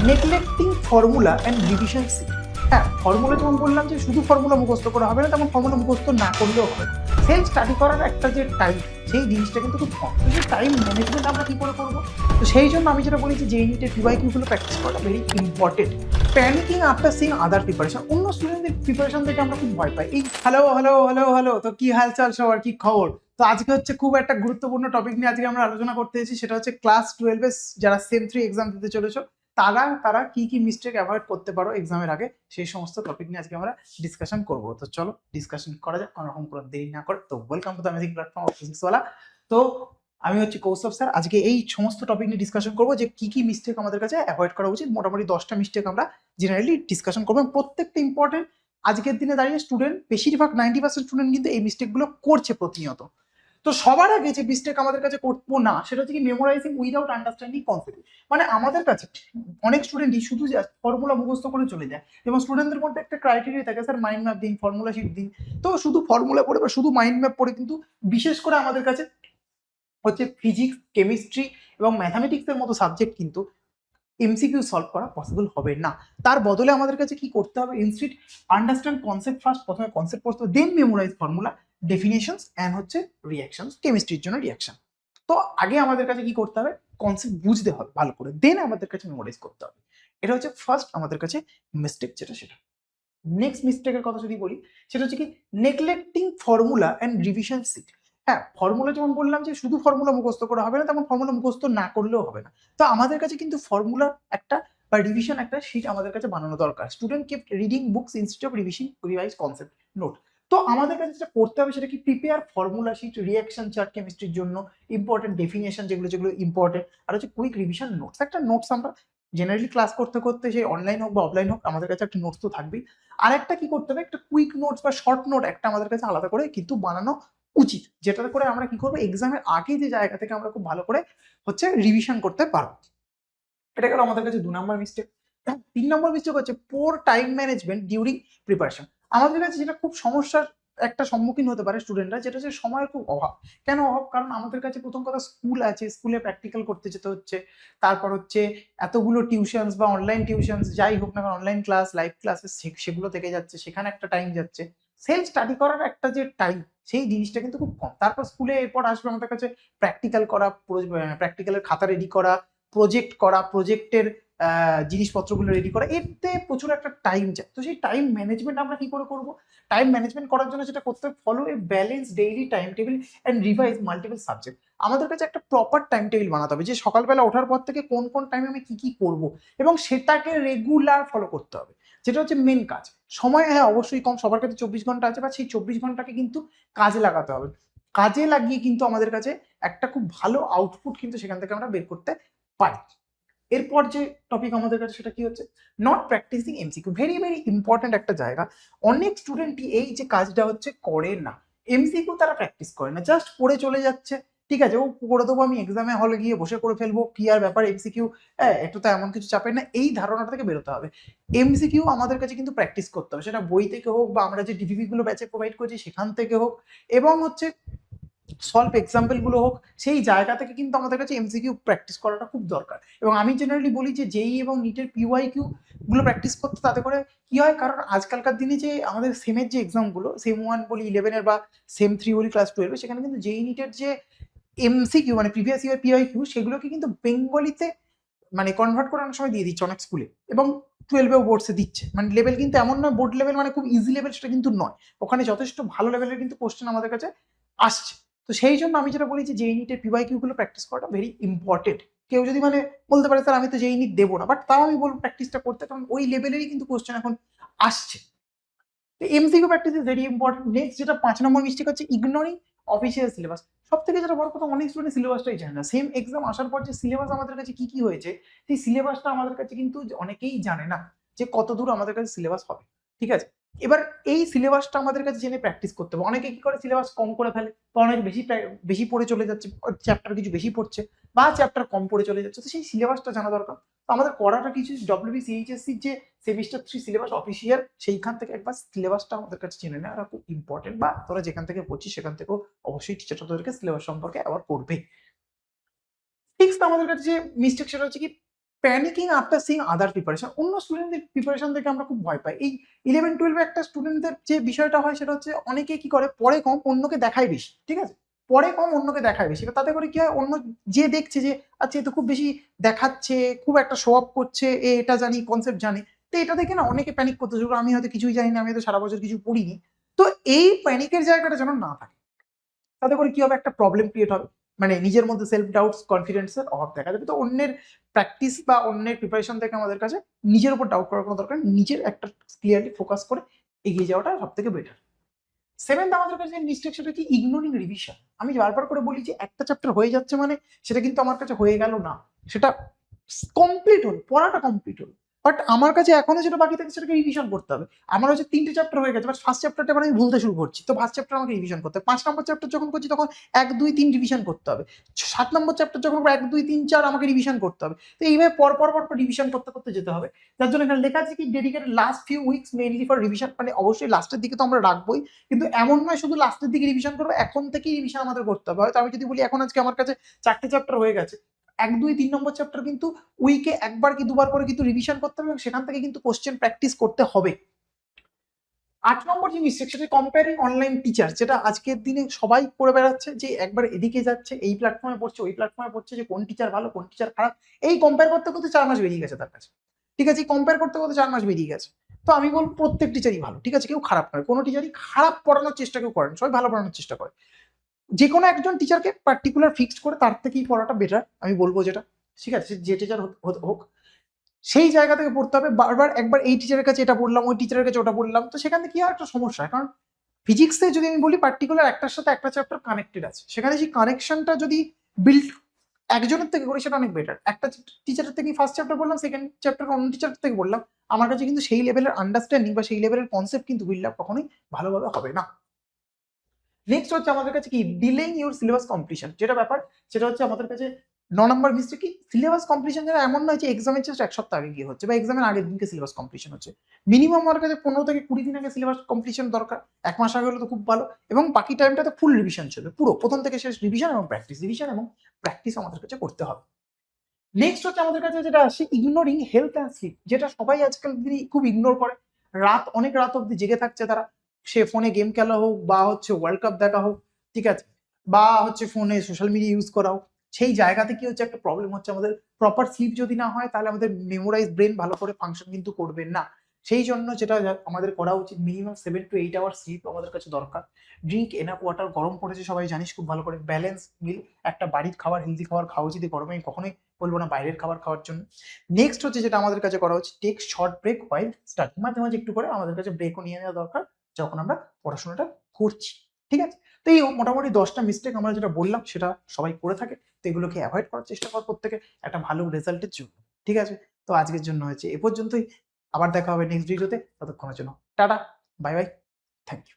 Neglecting formula and revision sheet. হ্যাঁ, formula যেমন বললাম যে শুধু ফর্মুলা মুখস্থ করা হবে না, তেমন ফর্মুলা মুখস্থ না করলেও হবে। সেলফ স্টাডি করার একটা যে টাইম, সেই জিনিসটা কিন্তু খুব কম। তো সেই টাইম ম্যানেজমেন্ট আমরা কী করে করবো? তো সেই জন্য আমি যেটা বলি যে যেই নিটের পিওয়াইকিউগুলো প্র্যাকটিস করাটা ভেরি ইম্পর্টেন্ট। প্যানিকিং আফটার সিং আদার প্রিপারেশন, অন্য স্টুডেন্টদের প্রিপারেশন থেকে আমরা খুব ভয় পাই। এই হ্যালো হ্যালো হ্যালো হ্যালো, তো কি হালচাল সবার, কি খবর? তো আজকে হচ্ছে খুব একটা গুরুত্বপূর্ণ টপিক নিয়ে আজকে আমরা আলোচনা করতে এসেছি, সেটা হচ্ছে ক্লাস 12 যারা সেম 3 এক্সাম দিতে চলেছো তারা কি কি মিস্টেক অ্যাভয়েড করতে পারো এক্সামের আগে, সেই সমস্ত টপিক নিয়ে আজকে আমরা ডিসকাশন করব। তো চলো ডিসকাশন করা যাক কোনো রকম কোনো দেরি না করে। তো welcome to the amazing platform of Physics Wallah. তো আমি হচ্ছে কৌস্তব স্যার, আজকে এই সমস্ত টপিক নিয়ে ডিসকাশন করবো যে কি কি মিস্টেক আমাদের কাছে অ্যাভয়েড করা উচিত। মোটামুটি 10টা মিস্টেক আমরা জেনারেলি ডিসকাশন করবো, প্রত্যেকটা ইম্পর্টেন্ট। আজকের দিনে দাঁড়িয়ে স্টুডেন্ট বেশিরভাগ 90% স্টুডেন্ট কিন্তু এই মিস্টেকগুলো করছে প্রতিনিয়ত। তো সবার আগে যে মিস্টেক আমাদের কাছে করবো না সেটা হচ্ছে কি মেমোরাইজিং উইদাউট আন্ডারস্ট্যান্ডিং কনসেপ্ট। মানে আমাদের কাছে অনেক স্টুডেন্টই শুধু ফর্মুলা মুখস্থ করে চলে যায়, এবং স্টুডেন্টদের মধ্যে একটা ক্রাইটেরিয়া থাকে, স্যার মাইন্ড ম্যাপ দিন, ফর্মুলা শিট দিন। তো শুধু ফর্মুলা পড়ে বা শুধু মাইন্ড ম্যাপ পড়ে কিন্তু বিশেষ করে আমাদের কাছে হচ্ছে ফিজিক্স, কেমিস্ট্রি এবং ম্যাথামেটিক্সের মতো সাবজেক্ট কিন্তু এমসিকিউ সলভ করা পসিবল হবে না। তার বদলে আমাদের কাছে কি করতে হবে? ইনস্টিড আন্ডারস্ট্যান্ড কনসেপ্ট ফার্স্ট, প্রথমে কনসেপ্ট পড়তে হবে, দেন মেমোরাইজ ফর্মুলা, ডেফিনেশনস অ্যান্ড হচ্ছে রিয়াকশনস, কেমিস্ট্রির জন্য রিয়াকশন। তো আগে আমাদের কাছে কি করতে হবে? কনসেপ্ট বুঝতে হবে ভালো করে, দেন আমাদের কাছে মেমোরাইজ করতে হবে। এটা হচ্ছে ফার্স্ট আমাদের কাছে মিস্টেক যেটা সেটা। নেক্সট মিস্টেকের কথা যদি বলি, সেটা হচ্ছে কি neglecting formula and revision sheet. হ্যাঁ, ফর্মুলা যেমন বললাম যে শুধু ফর্মুলা মুখস্থ করা হবে না, তেমন ফর্মুলা মুখস্থ না করলেও হবে না। তো আমাদের কাছে কিন্তু ফর্মুলার একটা বা রিভিশন একটা শিট আমাদের কাছে বানানো দরকার। Student keep reading books instead of revise concept note. তো আমাদের কাছে যেটা করতে হবে সেটা কি prepare formula sheet, reaction chart কেমিস্ট্রির জন্য ইম্পর্টেন্ট, ডেফিনেশন যেগুলো যেগুলো ইম্পর্টেন্ট, আর হচ্ছে কুইক রিভিশন নোটস। একটা নোটস আমরা জেনারেলি ক্লাস করতে করতে, সেই অনলাইন হোক বা অফলাইন হোক, আমাদের কাছে একটা নোটস তো থাকবেই। আর একটা কি করতে হবে, একটা কুইক নোটস বা শর্ট নোট একটা আমাদের কাছে আলাদা করে কিন্তু বানানো উচিত, যেটাতে করে আমরা কি করবো, এক্সামের আগে যে জায়গা থেকে আমরা খুব ভালো করে হচ্ছে রিভিশন করতে পারবো। এটা গেল আমাদের কাছে 2 নম্বর মিস্টেক। 3 নম্বর মিস্টেক হচ্ছে পোর টাইম ম্যানেজমেন্ট ডিউরিং প্রিপারেশন। আমাদের কাছে যেটা খুব সমস্যার একটা সম্মুখীন হতে পারে স্টুডেন্টরা, যেটা হচ্ছে সময়ের খুব অভাব। কেন অভাব? কারণ আমাদের কাছে প্রথম কথা স্কুল আছে, স্কুলে প্র্যাকটিক্যাল করতে যেতে হচ্ছে, তারপর হচ্ছে এতগুলো টিউশনস বা অনলাইন টিউশনস যাই হোক না, অনলাইন ক্লাস, লাইভ ক্লাসেস সেগুলো থেকে যাচ্ছে, সেখানে একটা টাইম যাচ্ছে। সেলফ স্টাডি করার একটা যে টাইম, সেই জিনিসটা কিন্তু খুব কম। তারপর স্কুলে এরপর আসবে আমাদের কাছে প্র্যাকটিক্যাল করা, প্র্যাকটিক্যালের খাতা রেডি করা, প্রজেক্ট করা, প্রজেক্টের জিনিসপত্রগুলো রেডি করা, এতে প্রচুর একটা টাইম যায়। তো সেই টাইম ম্যানেজমেন্ট আমরা কি করে করবো? টাইম ম্যানেজমেন্ট করার জন্য যেটা করতে হবে, follow A balance daily time table and revise multiple subject. আমাদের কাছে একটা প্রপার টাইম টেবিল বানাতে হবে, যে সকালবেলা ওঠার পর থেকে কোন কোন টাইমে আমি কি কি করবো, এবং সেটাকে রেগুলার ফলো করতে হবে, যেটা হচ্ছে মেন কাজ। সময় হ্যাঁ অবশ্যই কম, সবার কাছে 24 ঘন্টা আছে, বা সেই 24 ঘন্টাকে কিন্তু কাজে লাগাতে হবে। কাজে লাগিয়ে কিন্তু আমাদের কাছে একটা খুব ভালো আউটপুট কিন্তু সেখান থেকে আমরা বের করতে পারি। এরপর যে টপিক আমাদের কাছে সেটা কি হচ্ছে, not practising MCQ. Very very important একটা জায়গা। অনেক স্টুডেন্টই এই যে কাজটা হচ্ছে করে না, এমসিকিউ তারা প্র্যাকটিস করে না, জাস্ট পড়ে চলে যাচ্ছে। ঠিক আছে, ও করে দেবো, আমি এক্সামে হলে গিয়ে বসে করে ফেলবো, কি আর ব্যাপার, এমসিকিউ একটু তো এমন কিছু চাপের না, এই ধারণাটা থেকে বেরোতে হবে। এমসিকিউ আমাদের কাছে কিন্তু প্র্যাকটিস করতে হবে, সেটা বই থেকে হোক বা আমরা যে ডিভিভি গুলো ব্যাচে প্রোভাইড করছি সেখান থেকে হোক, এবং হচ্ছে সলভ এক্সাম্পল গুলো হোক, সেই জায়গা থেকে কিন্তু আমাদের কাছে এমসিকিউ প্র্যাকটিস করাটা খুব দরকার। এবং আমি জেনারেলি বলি যে জেই এবং নিটের পিওয়াইকিউ গুলো প্র্যাকটিস করতে, তাতে করে কি হয়, কারণ আজকালকার দিনে যে আমাদের সেমের যে এক্সামগুলো, সেম 1 বলি 11-এর বা সেম 3 বলি ক্লাস 12-এ, সেখানে কিন্তু জেই নিটের যে এমসিকিউ মানে প্রিভিয়াস ইয়ার পিওয়াইকিউ, সেগুলোকে কিন্তু বেঙ্গলিতে মানে কনভার্ট করে অনেক সময় দিয়ে দিচ্ছে অনেক স্কুলে, এবং 12-এও বোর্ডসে দিচ্ছে। মানে লেভেল কিন্তু এমন নয় বোর্ড লেভেল মানে খুব ইজি লেভেল, সেটা কিন্তু নয়। ওখানে যথেষ্ট ভালো লেভেলের কিন্তু কোশ্চেন আমাদের কাছে আসছে। তো সেই জন্য আমি যেটা বলি যে জেই নিটের পিওয়াইকিউ গুলো প্র্যাকটিস করাটা ভেরি ইম্পর্টেন্ট। কেউ যদি মানে বলতে পারে স্যার আমি তো জেই নিট দেবো না, বাট তাও আমি বলবো প্র্যাকটিসটা করতে, কারণ ওই লেভেলেরই কিন্তু কোশ্চেন এখন আসছে। তো MCQ practice is very important. Next যেটা 5 নম্বর মিস্টেক হচ্ছে ইগনোরিং অফিসিয়াল সিলেবাস। সব থেকে যেটা বড় কথা, অনেক স্টুডেন্ট সিলেবাসটাই জানে না। সেম এক্সাম আসার পর যে সিলেবাস আমাদের কাছে কি কি হয়েছে, সেই সিলেবাসটা আমাদের কাছে কিন্তু অনেকেই জানে না, যে কত দূর আমাদের কাছে সিলেবাস হবে। ঠিক আছে, এবার এই সিলেবাসটা আমাদের কাছে জেনে প্র্যাকটিস করতে হবে। অনেকে কি করে, সিলেবাস কম করে ফেলে, বা অনেক বেশি পড়ে চলে যাচ্ছে, চ্যাপ্টার কিছু বেশি পড়ছে বা চ্যাপ্টার কম পড়ে চলে যাচ্ছে। তো সেই সিলেবাসটা জানা দরকার। তো আমাদের করাটা কিছু, ডব্লিউবিসিএইচএসসির যে সেমিস্টার 3 সিলেবাস অফিসিয়াল, সেইখান থেকে একবার সিলেবাসটা আমাদের কাছে জেনে নেওয়া খুব ইম্পর্টেন্ট। বা তোরা যেখান থেকে পড়ছিস সেখান থেকেও অবশ্যই টিচাররা তোদেরকে সিলেবাস সম্পর্কে অ্যাওয়ার করবে। নেক্সট আমাদের কাছে যে মিস্টেক সেটা হচ্ছে কি প্যানিকিং আফটার সিইং আদার প্রিপারেশন। অন্য স্টুডেন্টদের প্রিপারেশন থেকে আমরা খুব ভয় পাই। এই 11-12 একটা স্টুডেন্টদের যে বিষয়টা হয় সেটা হচ্ছে অনেকে কি করে, পড়ে কম অন্যকে দেখায় বেশি, ঠিক আছে, পড়ে কম অন্যকে দেখায় বেশি। তাতে করে কি হয়, অন্য যে দেখছে যে আচ্ছা এ তো খুব বেশি দেখাচ্ছে, খুব একটা শো অফ করছে, এটা জানি কনসেপ্ট জানে, তো এটা দেখে না অনেকে প্যানিক করতে শুরু করে, আমি হয়তো কিছুই জানি না, আমি হয়তো সারা বছর কিছু পড়িনি। তো এই প্যানিকের জায়গাটা যেন না থাকে, তাতে করে কি হবে, একটা প্রবলেম ক্রিয়েট হবে, মানে নিজের মধ্যে সেলফ ডাউটস, কনফিডেন্সের অভাব দেখা যাবে। তো অন্যের প্র্যাকটিস বা অন্যের প্রিপারেশন থেকে আমাদের কাছে নিজের উপর ডাউট করার কোনো দরকার নেই, নিজের একটা ক্লিয়ারলি ফোকাস করে এগিয়ে যাওয়াটা সব থেকে বেটার। সেভেন্থ আমাদের কাছে মিস্টেক, সেটা কি ইগনোরিং রিভিশন। আমি বারবার করে বলি যে একটা চ্যাপ্টার হয়ে যাচ্ছে মানে সেটা কিন্তু আমার কাছে হয়ে গেল না, সেটা কমপ্লিট হলো, পড়াটা কমপ্লিট হলো, বাট আমার কাছে এখনো যেটা বাকি থাকে সেটাকে রিভিশন করতে হবে। আমার হচ্ছে 3টে চ্যাপ্টার হয়ে গেছে, বাট ফার্স্ট চ্যাপ্টারটা আমি ভুলতে শুরু করছি, তো ফার্স্ট চ্যাপ্টার আমাকে রিভিশন করতে হবে। 5 নম্বর চ্যাপ্টার যখন করছি তখন 1, 2, 3 রিভিশন করতে হবে। 7 নম্বর চ্যাপ্টার যখন 1, 2, 3, 4 আমাকে রিভিশন করতে হবে। তো এইভাবে পর পর রিভিশন করতে করতে যেতে হবে। যার জন্য এখানে লেখা আছে কি dedicated last few weeks mainly for revision, মানে অবশ্যই লাস্টের দিকে তো আমরা রাখবোই, কিন্তু এমন নয় শুধু লাস্টের দিকে রিভিশন করবো, এখন থেকেই রিভিশন আমাদের করতে হবে। হয়তো আমি যদি বলি এখন আজকে আমার কাছে 4টে চ্যাপ্টার হয়ে গেছে, 1, 2, 3 নম্বর চ্যাপ্টার কিন্তু উইকে একবার কি দুবার করে কিন্তু রিভিশন করতে হবে, এবং সেখান থেকে কিন্তু কোশ্চেন প্র্যাকটিস করতে হবে। 8 নম্বর যে মিস্টেক, সেটা কম্পেয়ারিং অনলাইন টিচার, যেটা আজকের দিনে সবাই করে বেড়াচ্ছে, যে একবার এদিকে যাচ্ছে, এই প্ল্যাটফর্মে পড়ছে, ওই প্ল্যাটফর্মে পড়ছে, যে কোন টিচার ভালো কোন টিচার খারাপ, এই কম্পেয়ার করতে করতে 4 মাস বেরিয়ে গেছে তার কাছে, ঠিক আছে, কম্পেয়ার করতে করতে 4 মাস বেরিয়ে গেছে। তো আমি বলবো প্রত্যেক টিচারই ভালো, ঠিক আছে, কেউ খারাপ নয়, কোনো টিচারই খারাপ পড়ানোর চেষ্টা কেউ করেন, সবাই ভালো পড়ানোর চেষ্টা করে। যে কোনো একজন টিচারকে পার্টিকুলার ফিক্সড করে তার থেকেই পড়াটা বেটার আমি বলবো, যেটা ঠিক আছে, যে টিচার হোক সেই জায়গা থেকে পড়তে হবে। বারবার একবার এই টিচারের কাছে এটা পড়লাম, ওই টিচারের কাছে ওটা পড়লাম, তো সেখান থেকে কি হয়, একটা সমস্যা হয়। কারণ ফিজিক্সে যদি আমি বলি পার্টিকুলার একটার সাথে একটা চ্যাপ্টার কানেক্টেড আছে, সেখানে সেই কানেকশনটা যদি বিল্ড একজনের থেকে করি সেটা অনেক বেটার। একটা টিচারের থেকে ফার্স্ট চ্যাপ্টার বললাম, সেকেন্ড চ্যাপ্টার অন্য টিচার থেকে বললাম, আমার কাছে কিন্তু সেই লেভেলের আন্ডারস্ট্যান্ডিং বা সেই লেভেলের কনসেপ্ট কিন্তু বিল্ড আপ কখনোই ভালোভাবে হবে না। নেক্সট হচ্ছে আমাদের কাছে কি ডিলেইং ইউর সিলেবাস কমপ্লিশন, যেটা ব্যাপার সেটা হচ্ছে আমাদের কাছে 9 নম্বর মিস্টেক কি সিলেবাস কমপ্লিশন, যেটা এমন নয় যে এক্সামের জাস্ট 1 সপ্তাহ আগে গিয়ে হচ্ছে বা এক্সামের আগের দিনকে সিলেবাস কমপ্লিশন হচ্ছে। মিনিমাম আমার কাছে 15 থেকে 20 দিন আগে সিলেবাস কমপ্লিশন দরকার, 1 মাস আগে হলে তো খুব ভালো, এবং বাকি টাইমটাতে ফুল রিভিশন চলবে, পুরো প্রথম থেকে শেষ রিভিশন এবং প্র্যাকটিস আমাদের কাছে করতে হবে। নেক্সট হচ্ছে আমাদের কাছে যেটা আসে ইগনোরিং হেলথ অ্যান্ড স্লিপ, যেটা সবাই আজকাল দিনে খুব ইগনোর করে। অনেক রাত অব্দি জেগে থাকছে তারা, সে ফোনে গেম খেলা হোক বা হচ্ছে ওয়ার্ল্ড কাপ দেখা হোক, ঠিক আছে, বা হচ্ছে ফোনে সোশ্যাল মিডিয়া ইউজ করা হোক, সেই জায়গাতে কি হচ্ছে একটা প্রবলেম হচ্ছে, আমাদের প্রপার স্লিপ যদি না হয় তাহলে আমাদের মেমোরাইজ ব্রেন ভালো করে ফাংশন কিন্তু করবে না। সেই জন্য যেটা আমাদের করা উচিত, মিনিমাম 7 to 8 আওয়ার স্লিপ আমাদের কাছে দরকার। ড্রিঙ্ক এনাফ ওয়াটার, গরম পড়েছে সবাই জানিস খুব ভালো করে, ব্যালেন্স মিল, একটা বাড়ির খাবার হেলদি খাবার খাওয়া উচিত গরমে, কখনোই বলবো না বাইরের খাবার খাওয়ার জন্য। নেক্সট হচ্ছে যেটা আমাদের কাছে করা হচ্ছে, take short break while study, মাঝে মাঝে একটু করে আমাদের কাছে ব্রেকও নিয়ে নেওয়া দরকার যখন আমরা পড়াশোনাটা করছি, ঠিক আছে। তো এই মোটামুটি 10টা মিস্টেক আমরা যেটা বললাম সেটা সবাই করে থাকে, তো এগুলোকে অ্যাভয়েড করার চেষ্টা কর প্রত্যেকে একটা ভালো রেজাল্টের জন্য, ঠিক আছে। তো আজকের জন্য হচ্ছে এ পর্যন্তই, আবার দেখা হবে নেক্সট ভিডিওতে, ততক্ষণের জন্য টাটা, বাই বাই, থ্যাংক ইউ।